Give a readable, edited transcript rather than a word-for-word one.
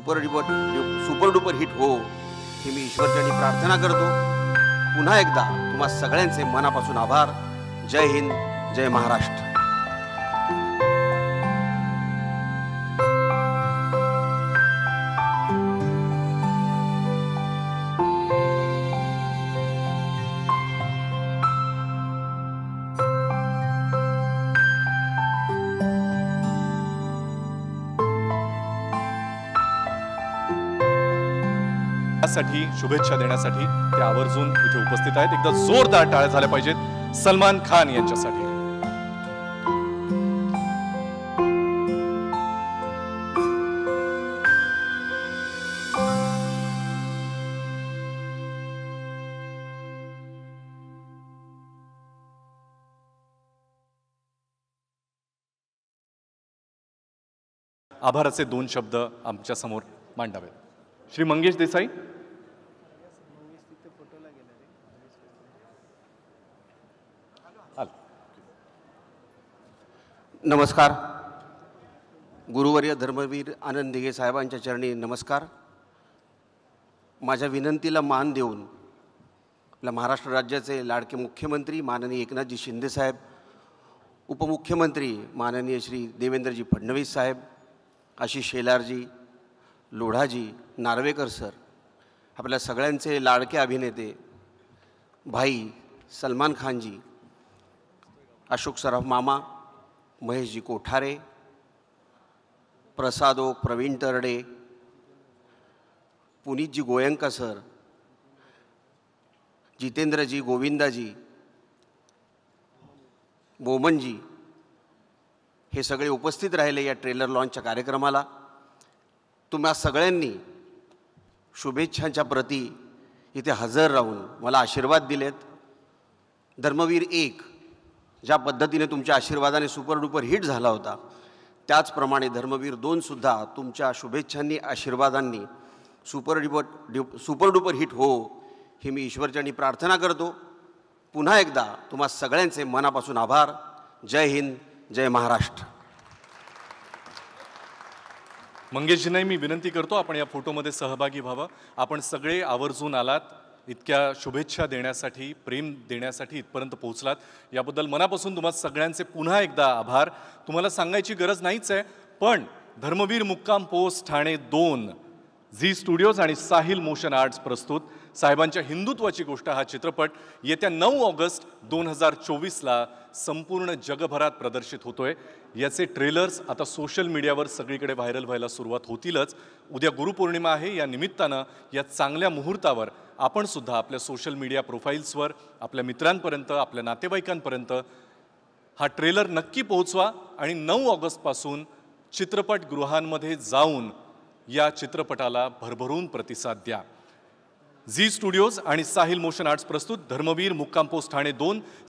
Super duper hit हो ही मी ईश्वरचरणी प्रार्थना करतो। पुन्हा एकदा तुम्हा सगळ्यांचे मनापासून आभार। जय हिंद, जय महाराष्ट्र। साठी शुभेच्छा देण्यासाठी ते आवर्जून इथे उपस्थित आहेत। एकदा जोरदार टाळ्या झाल्या पाहिजेत सलमान खान यांच्यासाठी। आभाराचे दोन शब्द आमच्या समोर मांडावेत। श्री मंगेश देसाई। नमस्कार। गुरुवर्य धर्मवीर आनंद दिघे साहेबांच्या चरणी नमस्कार। माझ्या विनंतीला मान देऊन आपल्या महाराष्ट्र राज्याचे लाडके मुख्यमंत्री माननीय एकनाथजी शिंदे साहेब, उपमुख्यमंत्री माननीय श्री देवेंद्रजी फडणवीस साहेब, आशिष शेलारजी, लोढाजी, नार्वेकर सर, आपल्या सगळ्यांचे लाडके अभिनेते भाई सलमान खानजी, अशोक सराफ मामा, महेशजी कोठारे, प्रसादो, प्रवीण तरडे, पुनीतजी गोयंका सर, जितेंद्रजी, गोविंदाजी, बोमनजी, हे सगळे उपस्थित राहिले या ट्रेलर लॉन्चच्या कार्यक्रमाला। तुम्हा सगळ्यांनी शुभेच्छांच्या प्रती इथे हजर राहून मला आशीर्वाद दिलेत। धर्मवीर 1 ज्या पद्धतीने तुमच्या आशीर्वादाने सुपर डुपर हिट झाला होता, त्याचप्रमाणे धर्मवीर 2 सुद्धा तुमच्या शुभेच्छांनी आशीर्वादांनी सुपर डुपर हिट हो ही मी ईश्वरचरणी प्रार्थना करतो। पुन्हा एकदा तुम्हा सगळ्यांचे मनापासून आभार। जय हिंद, जय महाराष्ट्र। मंगेशजींनाही मी विनंती करतो आपण या फोटोमध्ये सहभागी व्हावं। आपण सगळे आवर्जून आलात, इतक्या शुभेच्छा देण्यासाठी, प्रेम देण्यासाठी इथपर्यंत पोहोचलात, याबद्दल मनापासून तुम्हा सगळ्यांचे पुन्हा एकदा आभार। तुम्हाला सांगायची गरज नाहीच आहे, पण धर्मवीर मुक्काम पोस्ट ठाणे 2 झी स्टुडिओज आणि साहिल मोशन आर्ट्स प्रस्तुत साहेबांच्या हिंदुत्वाची गोष्ट हा चित्रपट येत्या 9 ऑगस्ट 2024ला संपूर्ण जगभरात प्रदर्शित होतोय। याचे ट्रेलर्स आता सोशल मीडियावर सगळीकडे व्हायरल व्हायला सुरुवात होतीलच। उद्या गुरुपौर्णिमा आहे, या निमित्तानं या चांगल्या मुहूर्तावर आपण सुद्धा आपल्या सोशल मीडिया प्रोफाईल्सवर आपल्या मित्रांपर्यंत, आपल्या नातेवाईकांपर्यंत हा ट्रेलर नक्की पोहोचवा आणि 9 ऑगस्टपासून चित्रपटगृहांमध्ये जाऊन या चित्रपटाला भरभरून प्रतिसाद द्या। झी स्टुडिओज आणि साहिल मोशन आर्ट्स प्रस्तुत धर्मवीर मुक्काम पोस्ट ठाणे 2